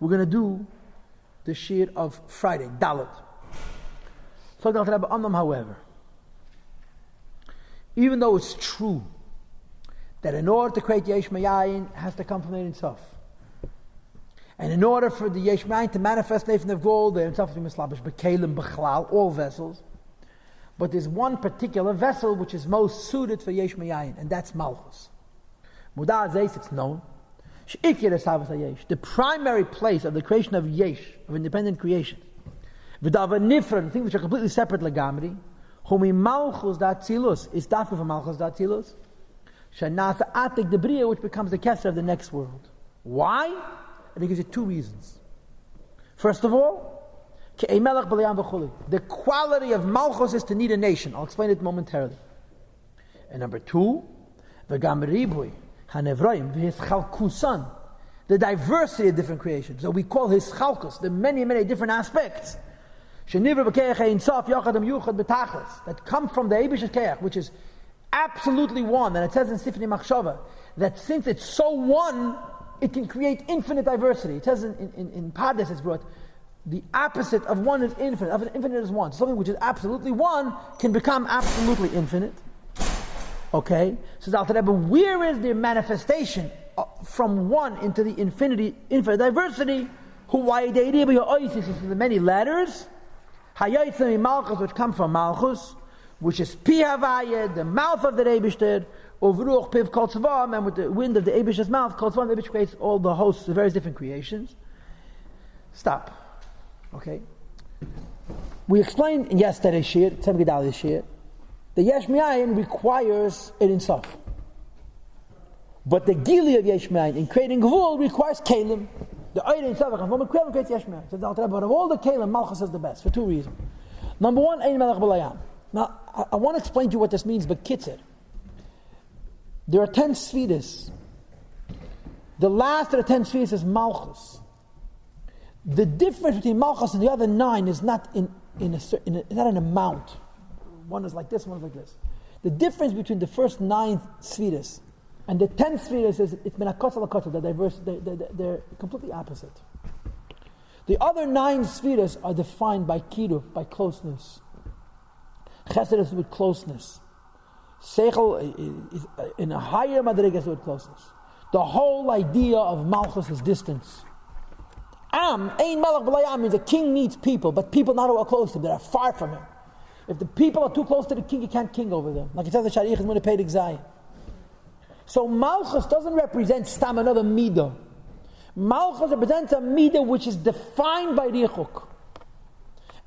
we're going to do the shir of Friday, Dalet. So, however, even though it's true that in order to create Yesh Mayayin has to come from the Ein Sof, and in order for the Yesh Mayayin to manifest Nefin of gold, the Ein Sof is mislabish b'kelim b'chlal, all vessels. But there's one particular vessel which is most suited for Yesh Mayayin, and that's Malchus. Mudah Zeis, it's known. The primary place of the creation of Yesh, of independent creation, the things which are completely separate legamri, Humi Malchus da Tzilus, is Dafka for Malchus da Tzilus, Shanasa Atik the Bria, which becomes the Kesser of the next world. Why? And it gives you two reasons. First of all, the quality of Malchus is to need a nation. I'll explain it momentarily. And number two, the Gamribui, Hanevroim, his Chalkusan, the diversity of different creations. So we call his Chalkus, the many, many different aspects. That come from the Eibish's Keach, which is absolutely one. And it says in Sifnei Machshava that since it's so one, it can create infinite diversity. It says in Pardes it's brought, the opposite of one is infinite. Of an infinite is one. Something which is absolutely one can become absolutely infinite. Okay? So Alter Rebbe, where is the manifestation from one into the infinite diversity? The many letters, Malchus, which come from Malchus, which is Pi Havaya, the mouth of the Eibishter, Uvruch Piv Kol Tzvam, and with the wind of the Eibishter's mouth, Kol Tzvam, the Eibish creates all the hosts of various different creations. Stop. Okay? We explained in yesterday's shir, Tzem Gedali's shir, the Yesh Mayayin requires an Insaf. But the Gili of Yesh Mayayin in creating Gvul requires Kalim. The Eid Insaf comes from a Kalim creates Yesh Mayayin. So but of all the Kalim, Malchus is the best for two reasons. Number one, Ein Melech B'Layam. Now, I want to explain to you what this means, but Kitzer. There are 10 Sfidas. The last of the 10 Sfidas is Malchus. The difference between Malchus and the other 9 is not in an amount. One is like this, one is like this. The difference between the first 9 Sfidas and the 10th Sfidas is it's Menakotza Lakotza, they're completely opposite. The other 9 Sfidas are defined by Kiruv, by closeness. Chesed is with closeness. Seichel is in a higher madrigas with closeness. The whole idea of Malchus is distance. Ein Melech B'Layam means a king needs people, but people not who are close to him, that are far from him. If the people are too close to the king, he can't king over them. Like it says the Shariach is going to pay the Zion. So Malchus doesn't represent Stam another Midah. Malchus represents a Midah which is defined by Riechuk.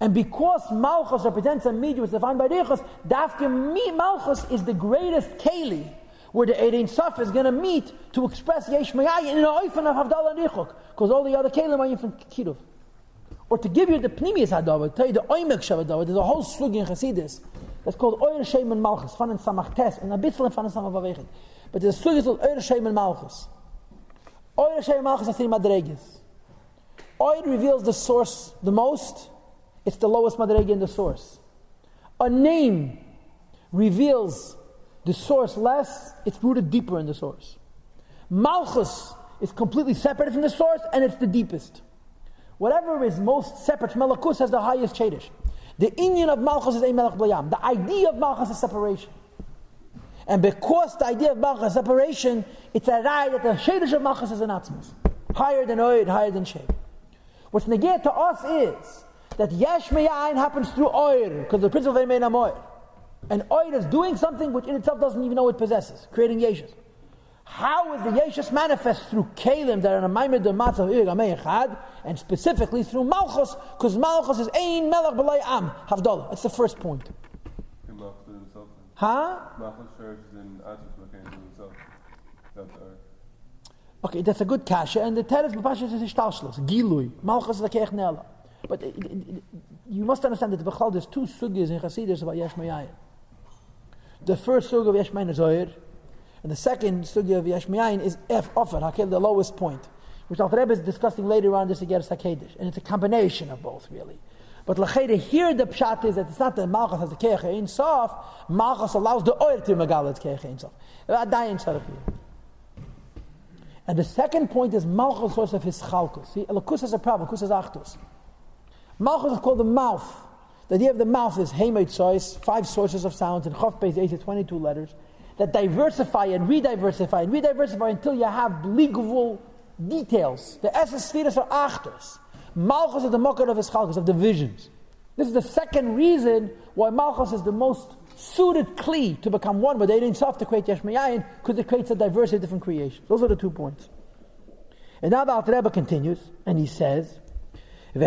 And because Malchus represents a Midah which is defined by Riechus, Dafka Malchus is the greatest Keli, where the Ein Sof is going to meet to express Yesh Mayayin in an oifen of Havdalah and Riechuk. Because all the other Kelim are from Kiruv. Or to give you the Pnimius Hadavar, tell you the Oimek Shavadavar, there's a whole sugi in Chassidus that's called Oyer Shem and Malchus, Fan and Samach Tes, and a bitzel and Fan and Samach Vavechet. But there's a sugi called Oyer Shem and Malchus. Oyer Shem and Malchus are three Madreges. Oyer reveals the source the most, it's the lowest Madrege in the source. A name reveals the source less, it's rooted deeper in the source. Malchus is completely separate from the source, and it's the deepest. Whatever is most separate from Malakus has the highest Chedish. The inyan of Malchus is Ein Melech B'Layam. The idea of Malchus is separation. And because the idea of Malchus is separation, it's a rai that the Chedish of Malchus is an Atzmus. Higher than Oid, higher than Shem. What's negate to us is that Yesh Mayayin happens through Oir, because the principle of Emein Amoir. And Oir is doing something which in itself doesn't even know it possesses, creating Yeshus. How is the Yeshus manifest through Kalim that are in a Maimed Matzav Irgamei Echad, and specifically through Malchus, because Malchus is Ein Melech B'Layam Havdalah. That's the first point. Malchus himself. Huh? Malchus church is in Atzmus himself. Okay, that's a good kasha, and the Teres B'Pashas is Ishtalshlos, Gilui. Malchus is the Keich Nela. But you must understand that there's 2 sugyas in Chassidus about Yesh Mayayin. The first sugya of Yesh Mayayin is Oyer, and the second sugya of Yesh Mayayin is F Offer, Hakel, the lowest point, which Alter Rebbe is discussing later on just to get a Sakedish. And it's a combination of both, really. But L'cheda, here the pshat is that it's not that Malchus has the Keich Ein Sof, Malchus allows the Oyer to Megalit Keich Ein Sof. And the second point is Malchus, source of his chalkus. See, Elokus has a problem. Elokus has Achdus. Malchus is called the mouth. The idea of the mouth is Heimet Sois, 5 sources of sounds, and Chof Beis 8 22 letters, that diversify and rediversify until you have legal details. The essence spheres are Achdus. Malchus is the mocker of his chalkus, of divisions. This is the second reason why Malchus is the most suited kli to become one with Ein Sof to create Yesh Mayayin, because it creates a diversity of different creations. Those are the 2 points. And now the Alter Rebbe continues, and he says, the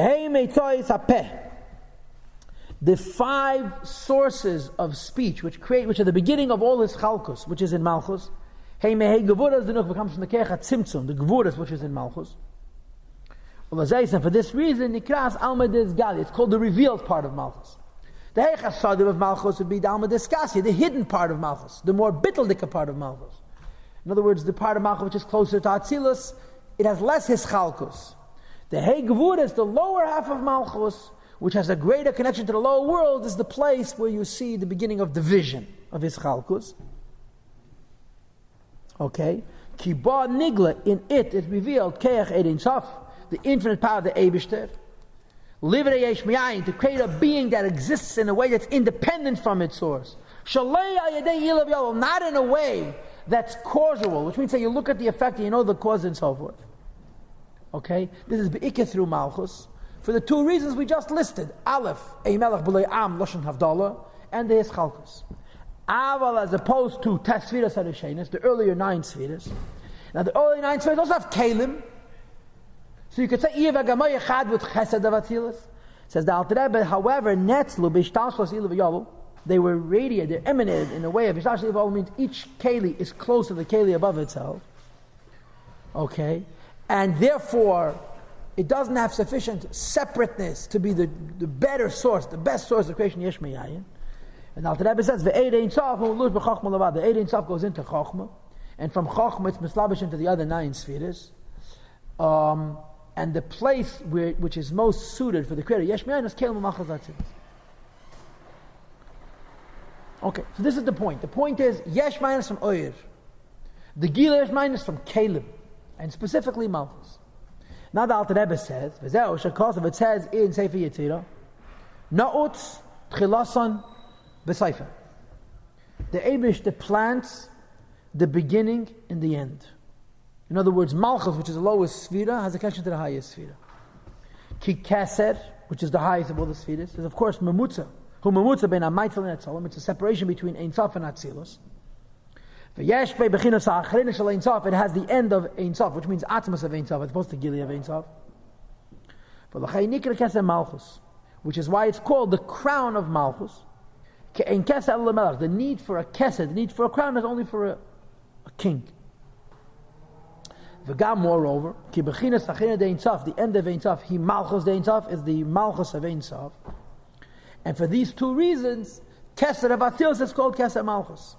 5 sources of speech which are the beginning of all his chalkus, which is in Malchus. The comes from the Kechat Tzimtzum, the Gevuras, which is in Malchus. And for this reason, it's called the revealed part of Malchus. The Heichasadim of Malchus would be the Alma Deskasya, the hidden part of Malchus, the more bitteldika part of Malchus. In other words, the part of Malchus which is closer to Atzilus, it has less hischalkus. The Hei Gevuras, the lower half of Malchus, which has a greater connection to the lower world, is the place where you see the beginning of division of hischalkus. Okay? Kiba Nigla, in it is revealed Keach Ein Sof, the infinite power of the Eibishter. Livrei Yesh Mayayin, to create a being that exists in a way that's independent from its source. Shalei al Yedei Ilav Yolo, not in a way that's causal, which means that you look at the effect and you know the cause and so forth. Okay? This is Be'ikah through Malchus, for the 2 reasons we just listed. Aleph, Ei Melech B'lei Am, Lashon Havdalah, and the Hischalkus. Aval, as opposed to Tesfiras HaRishenis, the earlier 9 Sfiras. Now the earlier 9 Sfiras also have Kalim. So you could say Iya v'gamoy echad with Chesed of Atzilus. Says the Alter Rebbe, however, Netzlu b'ishtalshos ilav yolu, they were radiated, they emanated in a way of ishtalshos ilav yolu, means each keli is close to the keli above itself. Okay, and therefore it doesn't have sufficient separateness to be the better source, the best source of creation. Yesh Mayayin. And the Alter Rebbe says ve'ed ein sof u'lush b'chochma lavad. The eid ein sof goes into chochma, and from chochma it's mislabish into the other 9 spheres. And the place which is most suited for the creator, Yesh Mayayin, is Kelim Malchus Atzilus. Okay, so this is the point. The point is, Yesh Mayayin is from Oyer. The Gila Yesh Mayayin is from Kelim, and specifically Malchus. Now the Alter Rebbe says, V'zeu shekos, it says in Sefer Yetzirah, Na'utz Tchilason B'Seifer. The Eibush, the plants, the beginning and the end. In other words, Malchus, which is the lowest sphera, has a connection to the highest sphera. Ki Keser, which is the highest of all the spheres, is of course Memutza. Hu Memutza ben Amaytel and Etzolim. It's a separation between Ein Sof and Atzilus. V'yesh be bechinos ha'achrin shel Ein Sof. It has the end of Ein Sof, which means Atzmas of Ein Sof, as opposed to Gili of Ein Sof. V'lachei nikra Keser Malchus, which is why it's called the crown of Malchus. Ke'ein Keser el Melech. The need for a Keser, the need for a crown is only for a king. V'gam, moreover, ki bechinas ha'china de Ein Sof, the end of Ein Sof, he Malchus de Ein Sof, is the Malchus of Ein Sof. And for these 2 reasons, Keser of Atzilus is called Keser Malchus.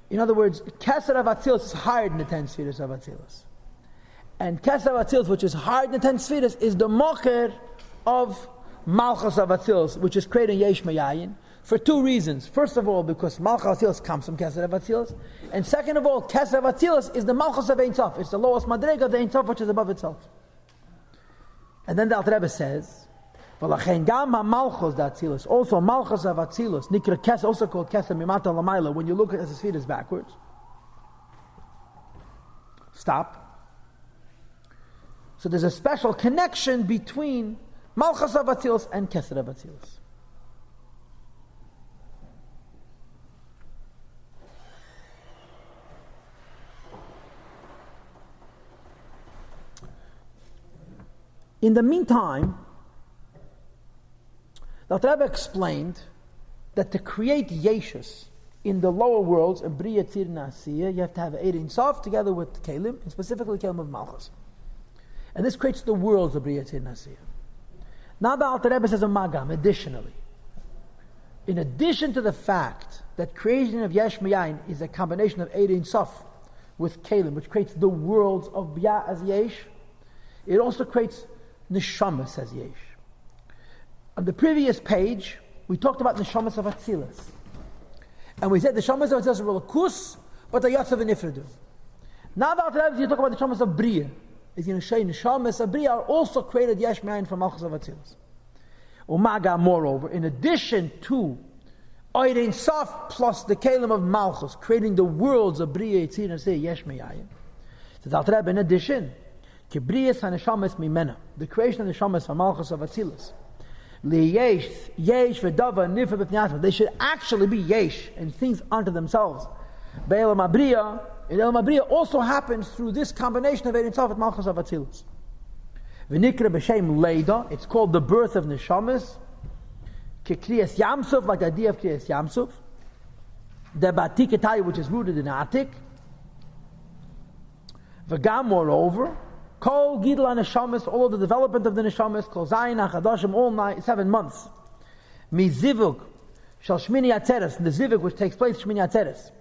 In other words, Keser of Atzilus is higher than the 10 spheres of Atzilus. And Keser of Atzilus, which is higher than the 10 spheres, is the mocher of Malchus of Atzilus, which is creating Yesh Mayayin. For 2 reasons. First of all, because Malchus Atzilus comes from Keser of Atzilus. And second of all, Keser of Atzilus is the Malchus of Ein Sof. It's the lowest madrega of the Ein Sof, which is above itself. And then the Alter Rebbe says, V'lachein gam ha-Malchus da Atzilus. Also, Malchus of Atzilus, Nikra Keser, also called Keser Mimata Lamayla, when you look at the spheres backwards. Stop. So there's a special connection between Malchus of Atzilus and Keser of Atzilus. In the meantime, the Alter Rebbe explained that to create Yeshus in the lower worlds, in Bria Tir Nasiya, you have to have Eid Ein Sof together with Kelim, and specifically Kelim of Malchus. And this creates the worlds of Bria Tir Nasiya. Now the Alter Rebbe says a Magam, additionally. In addition to the fact that creation of Yesh Mayayin is a combination of Eid Ein Sof with Kelim, which creates the worlds of Bia as Yesh, it also creates Neshama, says Yesh. On the previous page, we talked about Neshamas of Atzilus. And we said the Shamas of Atzilas are Lakus, but the Yotzav and Nifredu. Now the Alter Rebbe, you talk about the Shamas of Bria. Is going to say the Shamas of Bria are also created Yesh Me'ayin from Malchus of Atzilas. Umaga, moreover, in addition to Oirein Saf plus the Kalim of Malchus, creating the worlds of Bria, Yitzir, and say Yesh Me'ayin. So the Alter Rebbe, in addition, Kibrias HaNeshamas Mimena, the creation of the Shamas from Malchus of Atzilas. Yesh v'dava nifra b'fnei. They should actually be yesh and things unto themselves. Be'elam abriya, and elam abriya also happens through this combination of Ein Sof and Malchus of Atzilus. V'nikra b'shem leida. It's called the birth of neshamas. Kriyas Yamsuf, like the idea of Kriyas Yamsuf. The Batiketay, which is rooted in Atik. V'gam, moreover. Kol Gidla Neshamas, all of the development of the Neshamas, Kol Zayin HaChadashim, all 7 months. Mi Zivug, Shal Shmini Atzeres, the Zivug which takes place Shmini Atzeres.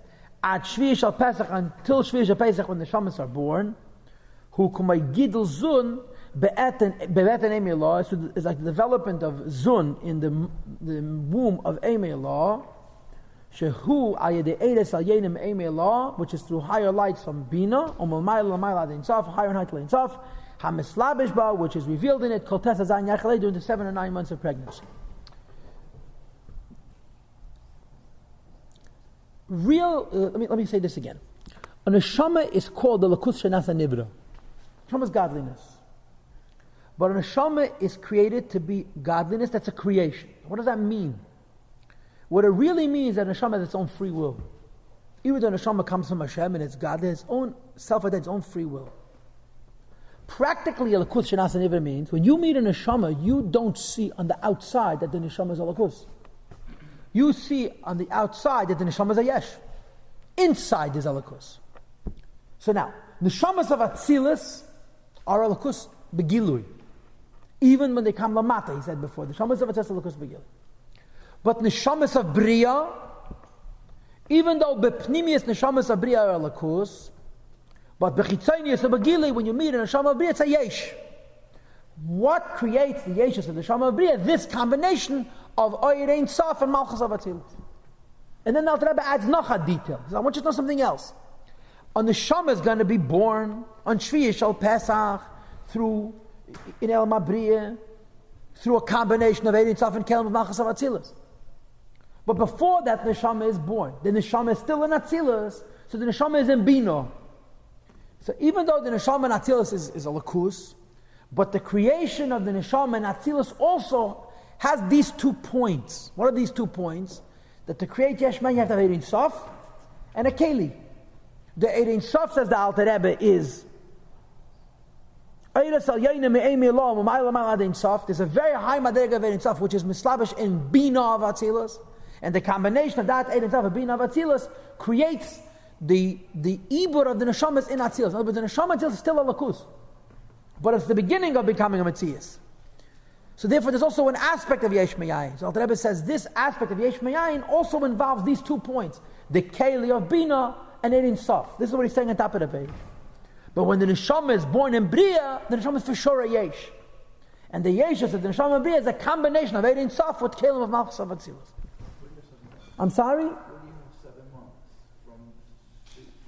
At Shvi Shal Pesach, until Shvi Shal Pesach, when the Neshamas are born. Who Kumay Gidl Zun, Be'eten Emi Allah, so it's like the development of Zun in the womb of Emi Allah. Shehu ayede eres al yenim eme law, which is through higher lights from Bina, higher and higher insaf, hamislabish ba, which is revealed in it, kol tesa zayin yachalei, during the 7 or 9 months of pregnancy. Let me say this again. A neshama is called the lakus shenasa nivra. Neshama is godliness. But a neshama is created to be godliness. That's a creation. What does that mean? What it really means is that neshama has its own free will. Even though neshama comes from Hashem and it's God, its own self-identity, its own free will. Practically, a lakus shenasa nivra means when you meet a neshama, you don't see on the outside that the neshama is a lakus. You see on the outside that the neshama is a yesh. Inside is a lakus. So now, neshamas of Atzilus are a lakus begilui. Even when they come lamata, he said before, the neshamas of Atzilus are lakus begilui. But neshamas of Bria, even though bepnimius neshamas of Bria are lakus, but bechitzonius of Begili, when you meet a neshama of Bria, it's a yesh. What creates the yeshus of the neshama of Bria? This combination of Oirein Saf and Malchus of Atzilus. And then the Alter Rebbe adds noch a detail. He says, I want you to know something else. A neshama is going to be born on Shvi Shal Pesach through in El Mabriya, through a combination of Oirein Saf and Kelim of Malchus of Atzilus. But before that neshama is born, the neshama is still in Atzilus, so the neshama is in Bina. So even though the neshama in Atzilus is a lakus, but the creation of the neshama in Atzilus also has these 2 points. What are these 2 points? That to create Yeshman you have to have Eirin Sof and a Keli. The Eirin Sof, says the Alter Rebbe, is there's a very high madrega of Eirin Sof, which is mislabish in Bina of Atzilus. And the combination of that Eirin Sof and Bina of Atzilus creates the Ibur of the Neshamas in Atzilus. In other words, the Neshama Atzilus is still a lakus, but it's the beginning of becoming a Metzias. So therefore there's also an aspect of Yesh Me'ayin. So Alter Rebbe says this aspect of Yesh Me'ayin also involves these 2 points. The Keli of Bina and Eirin Sof. This is what he's saying on top of the page. But when the Neshama is born in Bria, the Neshama is for sure a Yesh. And the Yeshus of the Neshama in Bria is a combination of Eirin Sof with Kelim of Malchus of Atzilus. I'm sorry?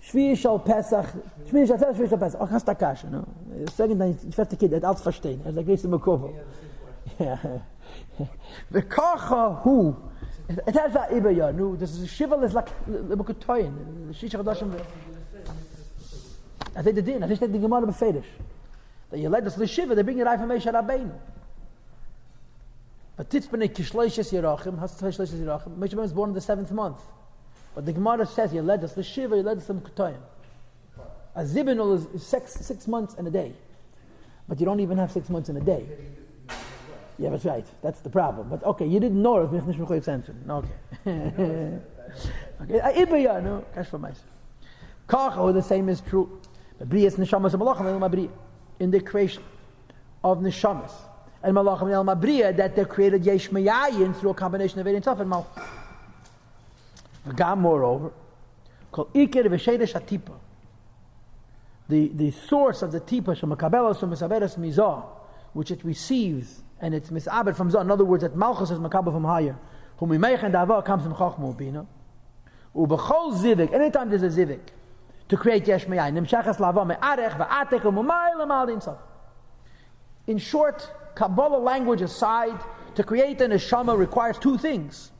Shvi Shal Pesach. Shvi Shal Pesach. Ach, hast du Kasche, no? Sagen dann, ich werde die Kinder alles verstehen. Er sagt, gehst du mir Kovo. The Kocha Hu. It has that Iber, no? This is Shival is like the Bukotoyin. The Shisha Chadashim. I think they didn't. I think the Gemara befedish. That you led us to the Shiva, they bring it right from Meisha Rabbeinu. But Titzbene Kishleishes Yerachim, has Kishleishes Yerachim. Meisha Rabbeinu was born in the 7th month. But the Gemara says, you led us to Shiva, you led us to Bukotoyin. A Zibinul is 6 months and a day. But you don't even have 6 months in a day. Yeah, that's right. That's the problem. But okay, you didn't know it. Okay. Okay. Ibaya, no. Cash for myself. Kacha, the same is true. In the creation of neshamas and malachim el mabriya, that they created yesh me'ayin through a combination of Eirin Sof and Malchus. Moreover, called ikir v'sheidesh hatipa. The source of the tipa shemakabelos u'misaberes mizah, which it receives and it's misabed from zah. In other words, that Malchus is makabel from higher. Whom we make and dava comes from chachma ubina. Ubechol zivik, anytime there's a zivik, to create yesh mayayin, nimshachas lava me'arech va'atek u'mumayil mal insof. In short, Kabbalah language aside, to create an neshama requires two things.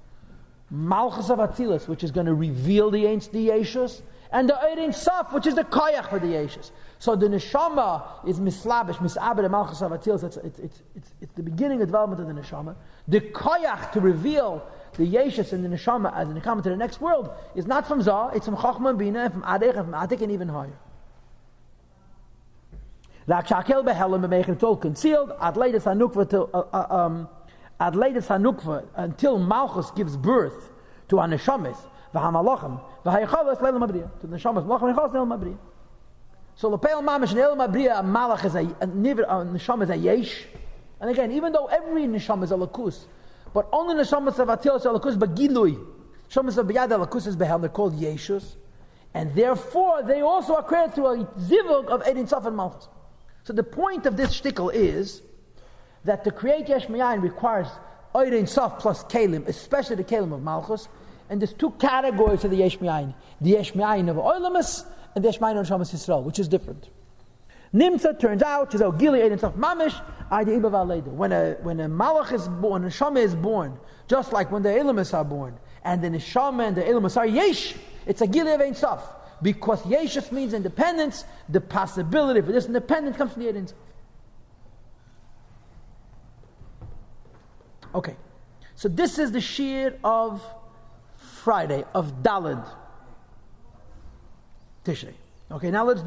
Malchus of Atzilus, which is going to reveal the Yeshus, and the Ein Sof, which is the koyach for the Yeshus. So the neshama is mislabish, misabed, Malchus of Atzilus. It's the beginning of development of the neshama. The koyach to reveal the Yeshus and the neshama as they come to the next world is not from Zah, it's from Chochmah and Bina, and from Adech, and from Atik, and even higher. Lakshakel behelim b'meichin, it's all concealed. Ad latest hanukva until Malchus gives birth to a neshamis, v'hamalachim, v'hayichalas leilam abriya, to the neshamis, malachim v'hayichalas leilam abriya. So l'peil mamish in leilam abriya, a malach is a neshama is a yesh. And again, even though every neshama is a lakus, but only neshamas of atil is a lakus, but gilui, neshamas of biyad a lakus is behelm, they're called yeshus, and therefore they also are created through a zivug of Ein Sof and Malchus. So the point of this shtickle is that to create Yesh Mayayin requires Ein Sof plus Kalim, especially the Kalim of Malchus. And there's two categories of the Yesh Mayayin. The Yesh Mayayin of Oilamus and the Yesh Mayayin of Shamas Yisrael, which is different. Nimsa turns out, Gili Ein Sof Mamish, Adi Iba Valeda. When a Malach is born, a Neshama is born, just like when the Elamis are born, and the Neshama and the Elamis are Yesh, it's a Gili of Ein Sof. Because Yeshus means independence, the possibility for this independence comes from the Ein Sof. Okay, so this is the shir of Friday, of Daled Tishrei. Okay, now let's do